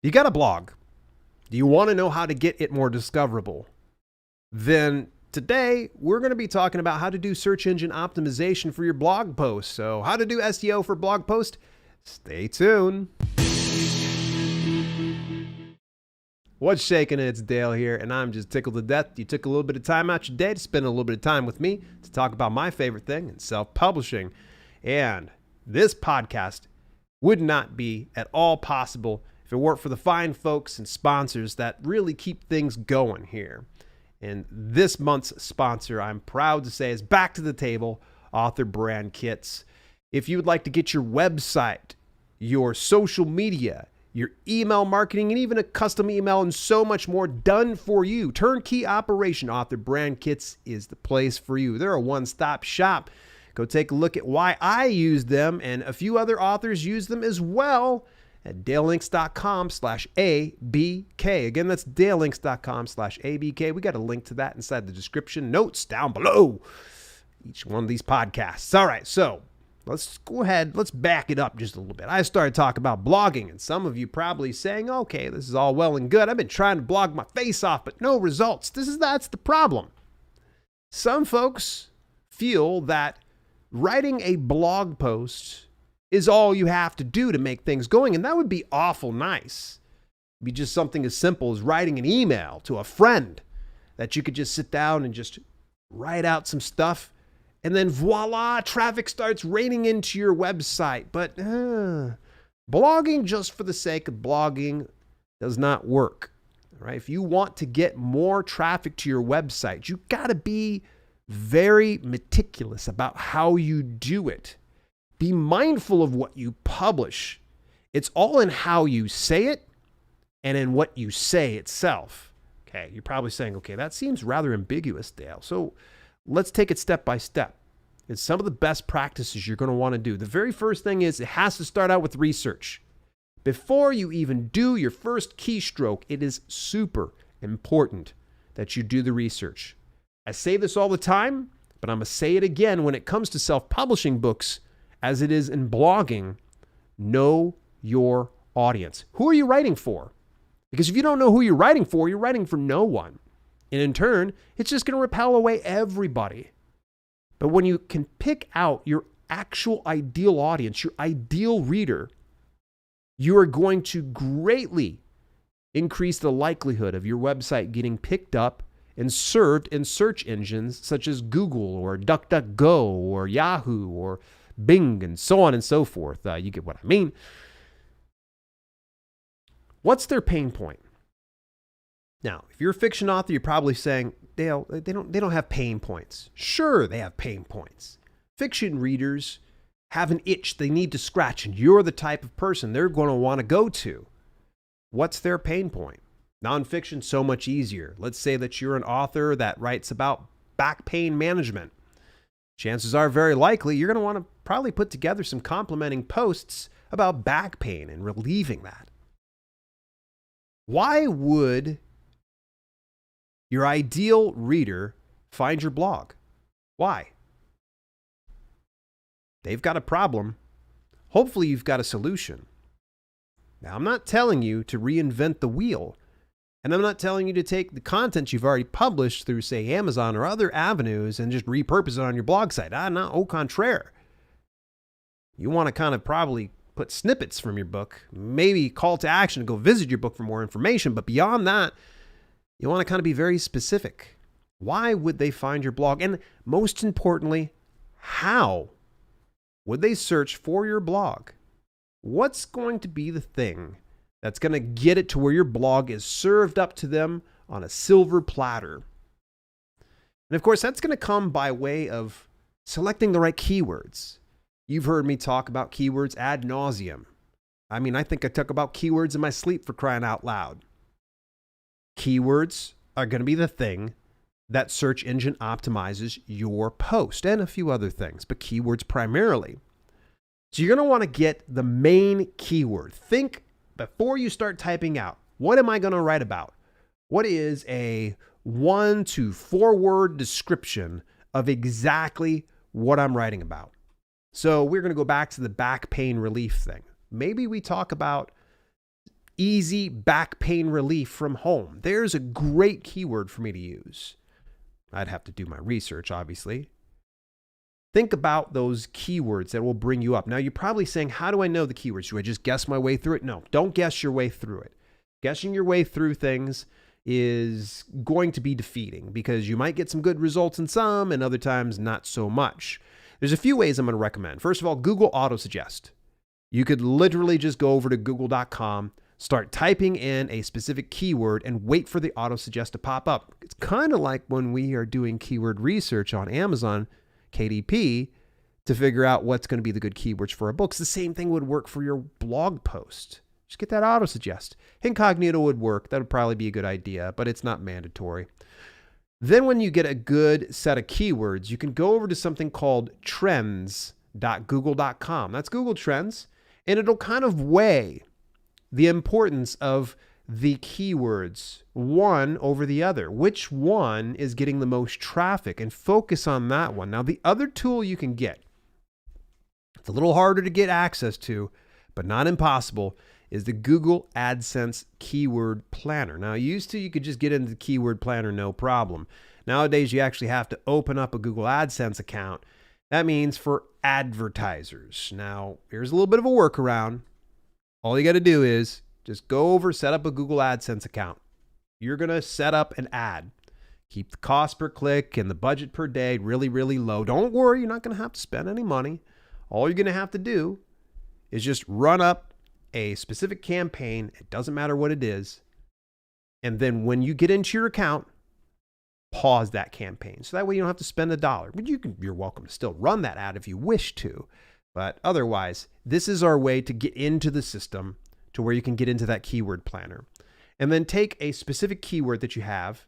You got a blog. Do you want to know how to get it more discoverable? Then today we're going to be talking about how to do search engine optimization for your blog posts. So how to do SEO for blog post? Stay tuned. What's shaking? It's Dale here, and I'm just tickled to death. You took a little bit of time out your day to spend a little bit of time with me to talk about my favorite thing in self-publishing. And this podcast would not be at all possible if it weren't for the fine folks and sponsors that really keep things going here. And this month's sponsor, I'm proud to say, is back to the table, Author Brand Kits. If you would like to get your website, your social media, your email marketing, and even a custom email and so much more done for you, turnkey operation, Author Brand Kits is the place for you. They're a one-stop shop. Go take a look at why I use them, and a few other authors use them as well at dalelinks.com/ABK. Again, that's dalelinks.com/ABK. We got a link to that inside the description notes down below each one of these podcasts. All right, so let's go ahead. Let's back it up just a little bit. I started talking about blogging, and some of you probably saying, okay, this is all well and good. I've been trying to blog my face off, but no results. That's the problem. Some folks feel that writing a blog post is all you have to do to make things going, and that would be awful nice. It'd be just something as simple as writing an email to a friend that you could just sit down and just write out some stuff, and then voila, traffic starts raining into your website. But blogging just for the sake of blogging does not work. Right? If you want to get more traffic to your website, you got to be very meticulous about how you do it. Be mindful of what you publish. It's all in how you say it and in what you say itself. Okay, you're probably saying, okay, that seems rather ambiguous, Dale. So let's take it step by step. It's some of the best practices you're going to want to do. The very first thing is it has to start out with research. Before you even do your first keystroke, it is super important that you do the research. I say this all the time, but I'm going to say it again when it comes to self-publishing books, as it is in blogging. Know your audience. Who are you writing for? Because if you don't know who you're writing for no one. And in turn, it's just going to repel away everybody. But when you can pick out your actual ideal audience, your ideal reader, you are going to greatly increase the likelihood of your website getting picked up and served in search engines such as Google or DuckDuckGo or Yahoo or Bing and so on and so forth. You get what I mean. What's their pain point? Now, if you're a fiction author, you're probably saying, Dale, they don't have pain points. Sure, they have pain points. Fiction readers have an itch they need to scratch, and you're the type of person they're going to want to go to. What's their pain point? Nonfiction, so much easier. Let's say that you're an author that writes about back pain management. Chances are very likely you're going to want to probably put together some complimenting posts about back pain and relieving that. Why would your ideal reader find your blog? Why? They've got a problem. Hopefully you've got a solution. Now, I'm not telling you to reinvent the wheel. And I'm not telling you to take the content you've already published through, say, Amazon or other avenues and just repurpose it on your blog site. No, au contraire. You want to kind of probably put snippets from your book, maybe call to action to go visit your book for more information. But beyond that, you want to kind of be very specific. Why would they find your blog? And most importantly, how would they search for your blog? What's going to be the thing that's going to get it to where your blog is served up to them on a silver platter? And of course, that's going to come by way of selecting the right keywords. You've heard me talk about keywords ad nauseum. I mean, I think I talk about keywords in my sleep, for crying out loud. Keywords are going to be the thing that search engine optimizes your post and a few other things, but keywords primarily. So you're going to want to get the main keyword. Think before you start typing out, what am I going to write about? What is a 1 to 4 word description of exactly what I'm writing about? So we're going to go back to the back pain relief thing. Maybe we talk about easy back pain relief from home. There's a great keyword for me to use. I'd have to do my research, obviously. Think about those keywords that will bring you up. Now, you're probably saying, how do I know the keywords? Do I just guess my way through it? No, don't guess your way through it. Guessing your way through things is going to be defeating because you might get some good results in some and other times not so much. There's a few ways I'm going to recommend. First of all, Google Autosuggest. You could literally just go over to google.com, start typing in a specific keyword and wait for the autosuggest to pop up. It's kind of like when we are doing keyword research on Amazon, KDP, to figure out what's going to be the good keywords for our books. The same thing would work for your blog post. Just get that autosuggest. Incognito would work. That would probably be a good idea, but it's not mandatory. Then when you get a good set of keywords, you can go over to something called trends.google.com. That's Google Trends, and it'll kind of weigh the importance of the keywords, one over the other. Which one is getting the most traffic, and focus on that one. Now, the other tool you can get, it's a little harder to get access to, but not impossible, is the Google AdSense Keyword Planner. Now, you could just get into the Keyword Planner, no problem. Nowadays, you actually have to open up a Google AdSense account. That means for advertisers. Now, here's a little bit of a workaround. All you got to do is just go over, set up a Google AdSense account. You're going to set up an ad. Keep the cost per click and the budget per day really, really low. Don't worry, you're not going to have to spend any money. All you're going to have to do is just run up a specific campaign. It doesn't matter what it is. And then when you get into your account, pause that campaign. So that way you don't have to spend $1. But you're welcome to still run that ad if you wish to. But otherwise, this is our way to get into the system to where you can get into that keyword planner. And then take a specific keyword that you have,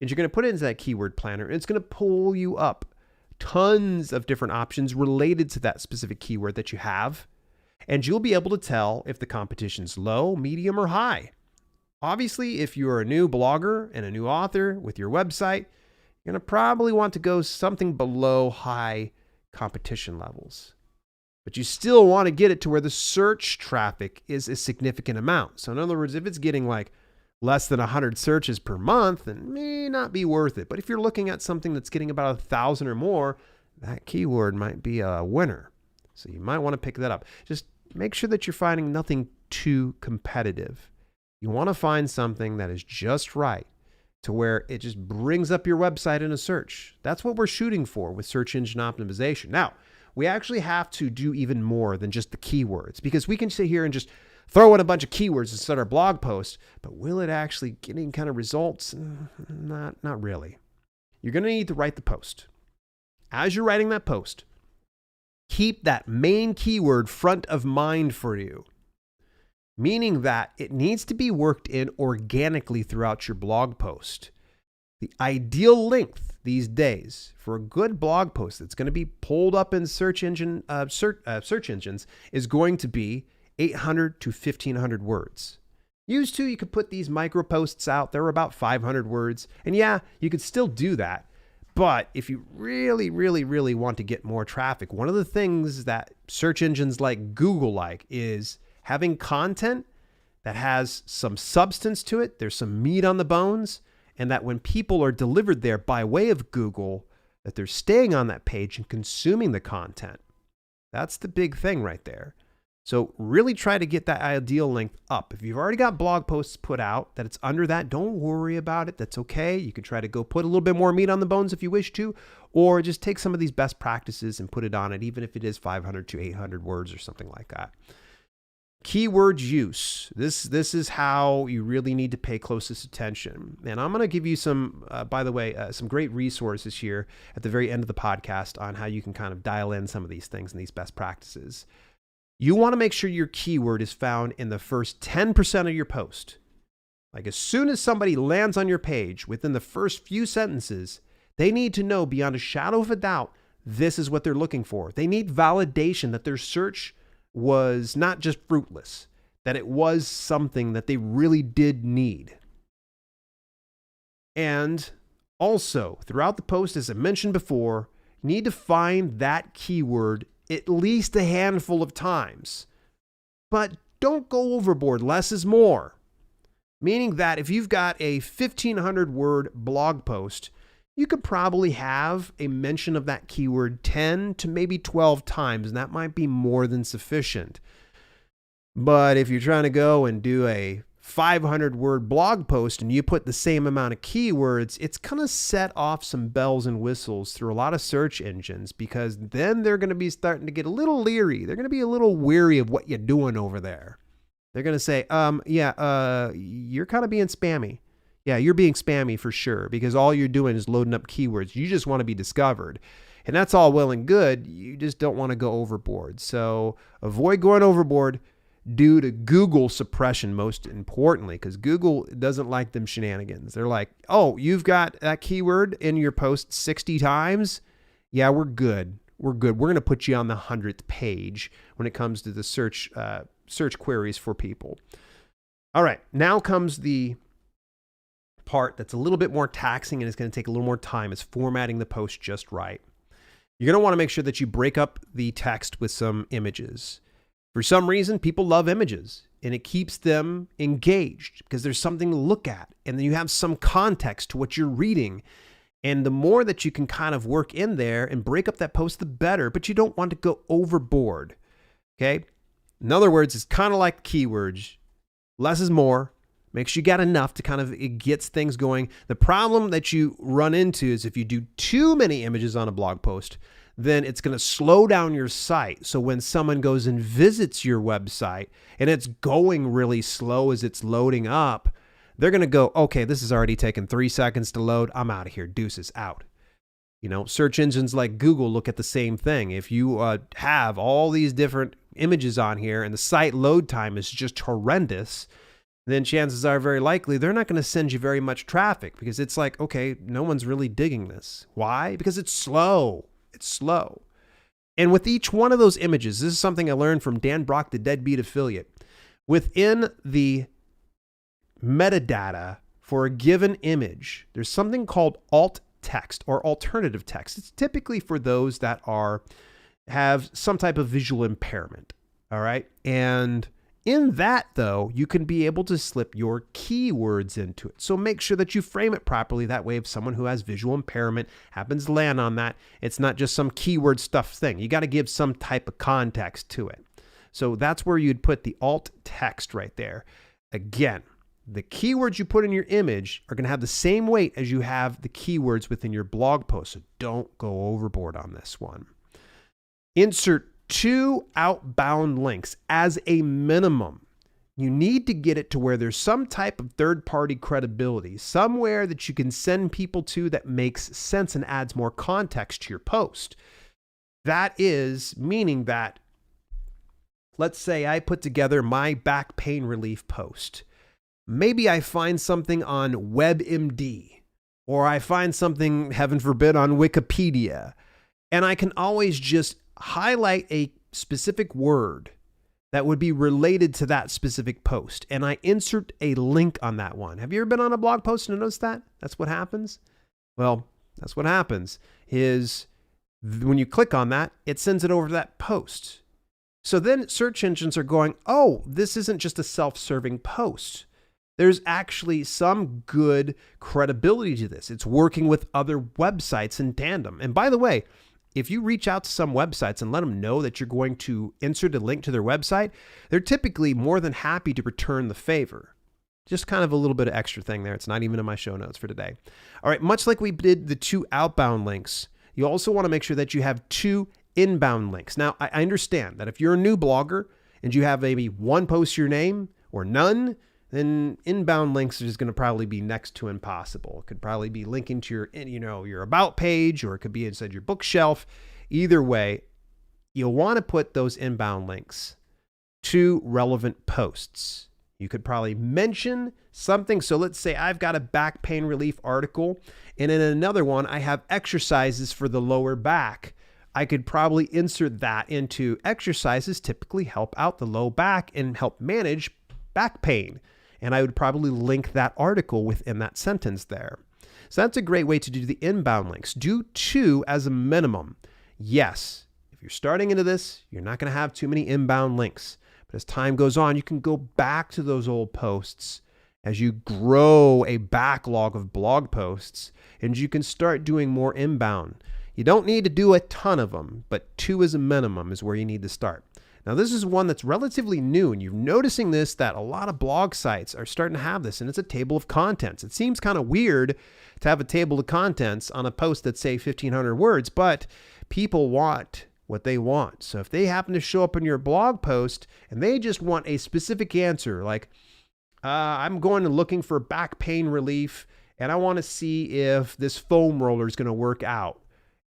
and you're going to put it into that keyword planner, and it's going to pull you up tons of different options related to that specific keyword that you have. And you'll be able to tell if the competition's low, medium, or high. Obviously, if you're a new blogger and a new author with your website, you're going to probably want to go something below high competition levels. But you still want to get it to where the search traffic is a significant amount. So in other words, if it's getting like less than 100 searches per month, then it may not be worth it. But if you're looking at something that's getting about 1,000 or more, that keyword might be a winner. So you might want to pick that up. Just make sure that you're finding nothing too competitive. You want to find something that is just right to where it just brings up your website in a search. That's what we're shooting for with search engine optimization. Now, we actually have to do even more than just the keywords, because we can sit here and just throw in a bunch of keywords and start our blog post, but will it actually get any kind of results? Not really. You're going to need to write the post. As you're writing that post, keep that main keyword front of mind for you, meaning that it needs to be worked in organically throughout your blog post. The ideal length these days for a good blog post that's going to be pulled up in search engines is going to be 800 to 1,500 words. Used to, you could put these micro posts out. They're about 500 words. And yeah, you could still do that. But if you really, really, really want to get more traffic, one of the things that search engines like Google like is having content that has some substance to it. There's some meat on the bones. And that when people are delivered there by way of Google, that they're staying on that page and consuming the content. That's the big thing right there. So really try to get that ideal length up. If you've already got blog posts put out that it's under that, don't worry about it. That's okay. You can try to go put a little bit more meat on the bones if you wish to, or just take some of these best practices and put it on it, even if it is 500 to 800 words or something like that. Keyword use. This is how you really need to pay closest attention. And I'm going to give you some, by the way, some great resources here at the very end of the podcast on how you can kind of dial in some of these things and these best practices. You want to make sure your keyword is found in the first 10% of your post. Like as soon as somebody lands on your page, within the first few sentences, they need to know beyond a shadow of a doubt, this is what they're looking for. They need validation that their search was not just fruitless, that it was something that they really did need. And also, throughout the post, as I mentioned before, you need to find that keyword at least a handful of times. But don't go overboard. Less is more. Meaning that if you've got a 1,500 word blog post, you could probably have a mention of that keyword 10 to maybe 12 times, and that might be more than sufficient. But if you're trying to go and do a 500 word blog post and you put the same amount of keywords, it's going to set off some bells and whistles through a lot of search engines, because then they're going to be starting to get a little leery. They're going to be a little weary of what you're doing over there. They're going to say, you're kind of being spammy. Yeah, you're being spammy for sure, because all you're doing is loading up keywords. You just want to be discovered. And that's all well and good. You just don't want to go overboard. So avoid going overboard due to Google suppression, most importantly, because Google doesn't like them shenanigans. They're like, oh, you've got that keyword in your post 60 times? Yeah, we're good. We're good. We're going to put you on the 100th page when it comes to the search queries for people. All right, now comes the part that's a little bit more taxing and it's going to take a little more time, is formatting the post just right. You're going to want to make sure that you break up the text with some images. For some reason, people love images, and it keeps them engaged because there's something to look at, and then you have some context to what you're reading. And the more that you can kind of work in there and break up that post, the better, but you don't want to go overboard. Okay? In other words, it's kind of like keywords. Less is more. Make sure you got enough to kind of, it gets things going. The problem that you run into is if you do too many images on a blog post, then it's going to slow down your site. So when someone goes and visits your website and it's going really slow as it's loading up, they're going to go, okay, this has already taken 3 seconds to load. I'm out of here. Deuces, out. You know, search engines like Google look at the same thing. If you have all these different images on here and the site load time is just horrendous, then chances are very likely they're not going to send you very much traffic, because it's like, okay, no one's really digging this. Why? Because it's slow. It's slow. And with each one of those images, this is something I learned from Dan Brock, the Deadbeat Affiliate. Within the metadata for a given image, there's something called alt text or alternative text. It's typically for those that have some type of visual impairment. All right. And in that, though, you can be able to slip your keywords into it. So make sure that you frame it properly. That way, if someone who has visual impairment happens to land on that, it's not just some keyword stuff thing. You got to give some type of context to it. So that's where you'd put the alt text right there. Again, the keywords you put in your image are going to have the same weight as you have the keywords within your blog post. So don't go overboard on this one. Insert 2 outbound links as a minimum. You need to get it to where there's some type of third-party credibility, somewhere that you can send people to that makes sense and adds more context to your post. That is meaning that, let's say I put together my back pain relief post. Maybe I find something on WebMD, or I find something, heaven forbid, on Wikipedia, and I can always just highlight a specific word that would be related to that specific post, and I insert a link on that one. Have you ever been on a blog post and noticed that? That's what happens? Well, that's what happens is when you click on that, it sends it over to that post. So then search engines are going, oh, this isn't just a self-serving post. There's actually some good credibility to this. It's working with other websites in tandem. And by the way, if you reach out to some websites and let them know that you're going to insert a link to their website, they're typically more than happy to return the favor. Just kind of a little bit of extra thing there. It's not even in my show notes for today. All right, much like we did the 2 outbound links, you also want to make sure that you have 2 inbound links. Now, I understand that if you're a new blogger and you have maybe 1 post your name or none, then inbound links is going to probably be next to impossible. It could probably be linking to your about page, or it could be inside your bookshelf. Either way, you'll want to put those inbound links to relevant posts. You could probably mention something. So let's say I've got a back pain relief article, and in another one, I have exercises for the lower back. I could probably insert that into exercises typically help out the low back and help manage back pain. And I would probably link that article within that sentence there. So that's a great way to do the inbound links. Do 2 as a minimum. Yes, if you're starting into this, you're not going to have too many inbound links. But as time goes on, you can go back to those old posts as you grow a backlog of blog posts, and you can start doing more inbound. You don't need to do a ton of them, but 2 as a minimum is where you need to start. Now, this is one that's relatively new, and you're noticing this, that a lot of blog sites are starting to have this, and it's a table of contents. It seems kind of weird to have a table of contents on a post that's, say, 1,500 words, but people want what they want. So if they happen to show up in your blog post and they just want a specific answer, like, I'm going to looking for back pain relief, and I want to see if this foam roller is going to work out.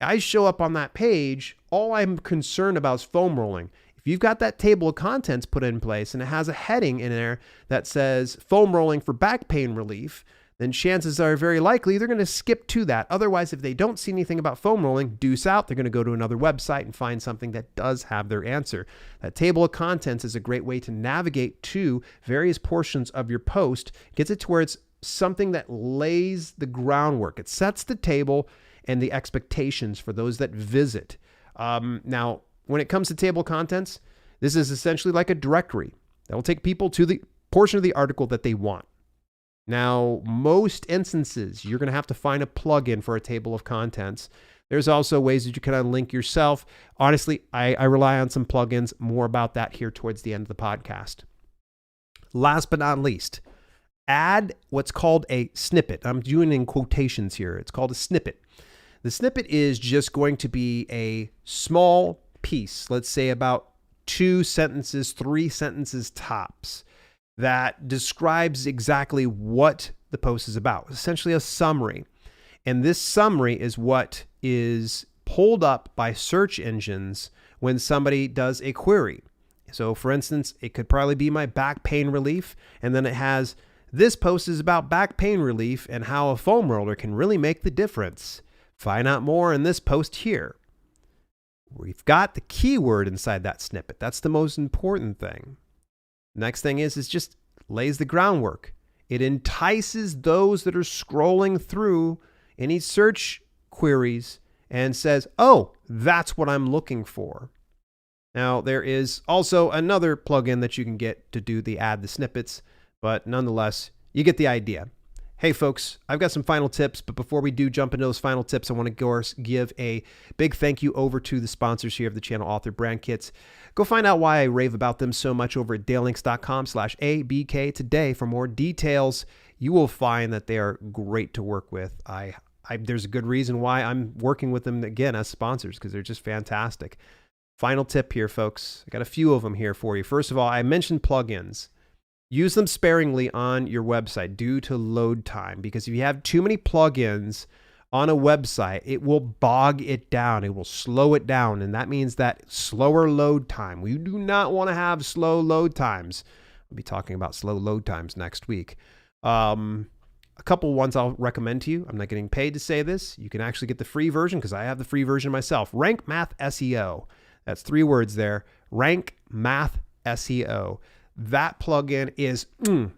I show up on that page, all I'm concerned about is foam rolling. If you've got that table of contents put in place and it has a heading in there that says foam rolling for back pain relief, then chances are very likely they're going to skip to that. Otherwise, if they don't see anything about foam rolling, deuce out, they're going to go to another website and find something that does have their answer. That table of contents is a great way to navigate to various portions of your post, gets it to where it's something that lays the groundwork. It sets the table and the expectations for those that visit. Now, when it comes to table of contents, this is essentially like a directory that will take people to the portion of the article that they want. Now, most instances, you're going to have to find a plugin for a table of contents. There's also ways that you can unlink yourself. Honestly, I rely on some plugins. More about that here towards the end of the podcast. Last but not least, add what's called a snippet. I'm doing in quotations here. It's called a snippet. The snippet is just going to be a small piece, let's say about 2 sentences, 3 sentences tops, that describes exactly what the post is about, essentially a summary. And this summary is what is pulled up by search engines when somebody does a query. So for instance, it could probably be my back pain relief, and then it has, this post is about back pain relief and how a foam roller can really make the difference. Find out more in this post here. We've got the keyword inside that snippet. That's the most important thing. Next thing is just lays the groundwork. It entices those that are scrolling through any search queries and says, oh, that's what I'm looking for. Now, there is also another plugin that you can get to do the add the snippets, but nonetheless, you get the idea. Hey folks, I've got some final tips, but before we do jump into those final tips, I want to give a big thank you over to the sponsors here of the channel, Author Brand Kits. Go find out why I rave about them so much over at dalelinks.com/ABK today. For more details, you will find that they are great to work with. There's a good reason why I'm working with them again as sponsors, because they're just fantastic. Final tip here, folks. I got a few of them here for you. First of all, I mentioned plugins. Use them sparingly on your website due to load time, because if you have too many plugins on a website, it will bog it down. It will slow it down, and that means that slower load time. We do not want to have slow load times. I'll be talking about slow load times next week. A couple ones I'll recommend to you. I'm not getting paid to say this. You can actually get the free version because I have the free version myself. Rank Math SEO. That's 3 words there. Rank Math SEO. That plugin is, you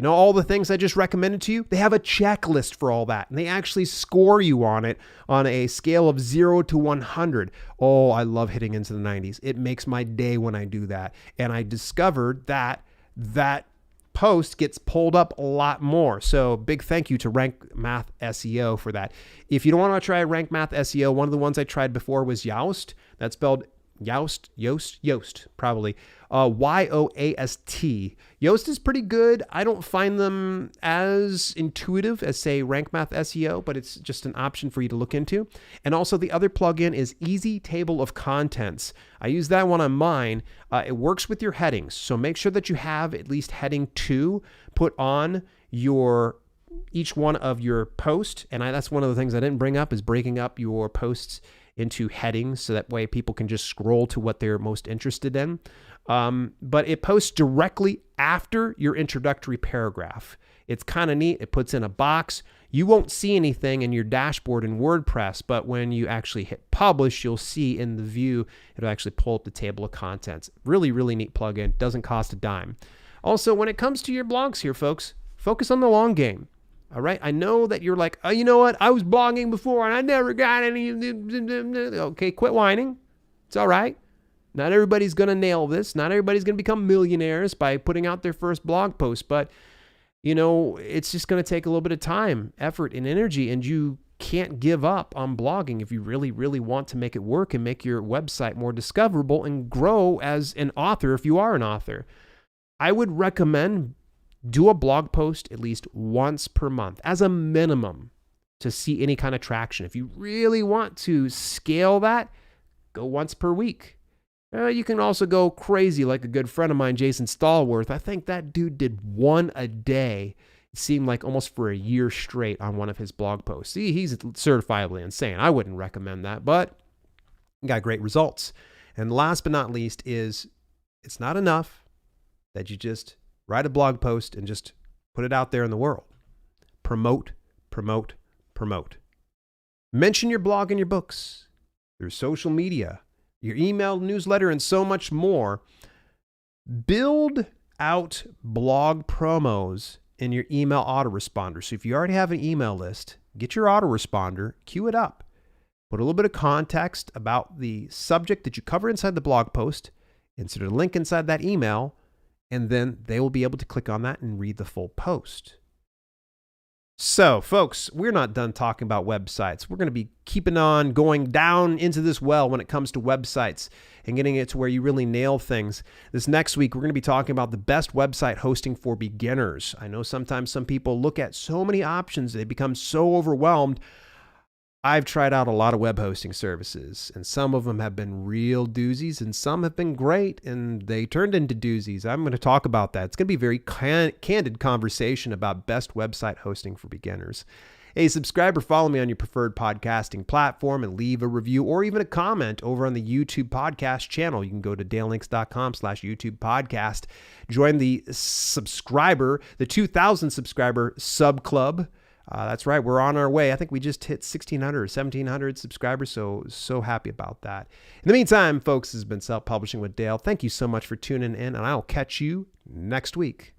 know, all the things I just recommended to you, they have a checklist for all that. And they actually score you on it on a scale of 0 to 100. Oh, I love hitting into the 90s. It makes my day when I do that. And I discovered that that post gets pulled up a lot more. So big thank you to Rank Math SEO for that. If you don't want to try Rank Math SEO, one of the ones I tried before was Yoast. That's spelled Yoast, probably. Yoast. Yoast is pretty good. I don't find them as intuitive as, say, Rank Math SEO, but it's just an option for you to look into. And also the other plugin is Easy Table of Contents. I use that one on mine. It works with your headings. So make sure that you have at least heading 2 put on each one of your posts. And that's one of the things I didn't bring up, is breaking up your posts into headings, so that way people can just scroll to what they're most interested in. But it posts directly after your introductory paragraph. It's kind of neat. It puts in a box. You won't see anything in your dashboard in WordPress, but when you actually hit publish, you'll see in the view, it'll actually pull up the table of contents. Really, really neat plugin. Doesn't cost a dime. Also, when it comes to your blogs here, folks, focus on the long game. All right. I know that you're like, oh, you know what? I was blogging before and I never got any. Okay, quit whining. It's all right. Not everybody's going to nail this. Not everybody's going to become millionaires by putting out their first blog post, but it's just going to take a little bit of time, effort, and energy, and you can't give up on blogging if you really, really want to make it work and make your website more discoverable and grow as an author if you are an author. I would recommend do a blog post at least once per month as a minimum to see any kind of traction. If you really want to scale that, go once per week. You can also go crazy like a good friend of mine, Jason Stallworth. I think that dude did one a day. It seemed like almost for a year straight on one of his blog posts. See, he's certifiably insane. I wouldn't recommend that, but got great results. And last but not least is it's not enough that you just write a blog post and just put it out there in the world. Promote, promote, promote. Mention your blog and your books, your social media, your email newsletter, and so much more. Build out blog promos in your email autoresponder. So if you already have an email list, get your autoresponder, queue it up. Put a little bit of context about the subject that you cover inside the blog post, insert a link inside that email, and then they will be able to click on that and read the full post. So, folks, we're not done talking about websites. We're going to be keeping on going down into this well when it comes to websites and getting it to where you really nail things. This next week, we're going to be talking about the best website hosting for beginners. I know sometimes some people look at so many options, they become so overwhelmed. I've tried out a lot of web hosting services, and some of them have been real doozies, and some have been great, and they turned into doozies. I'm going to talk about that. It's going to be a very candid conversation about best website hosting for beginners. Hey, subscribe or follow me on your preferred podcasting platform and leave a review or even a comment over on the YouTube podcast channel. You can go to dalelinks.com/YouTube podcast. Join the 2,000 subscriber sub club. That's right. We're on our way. I think we just hit 1,600 or 1,700 subscribers. So happy about that. In the meantime, folks, this has been Self-Publishing with Dale. Thank you so much for tuning in, and I'll catch you next week.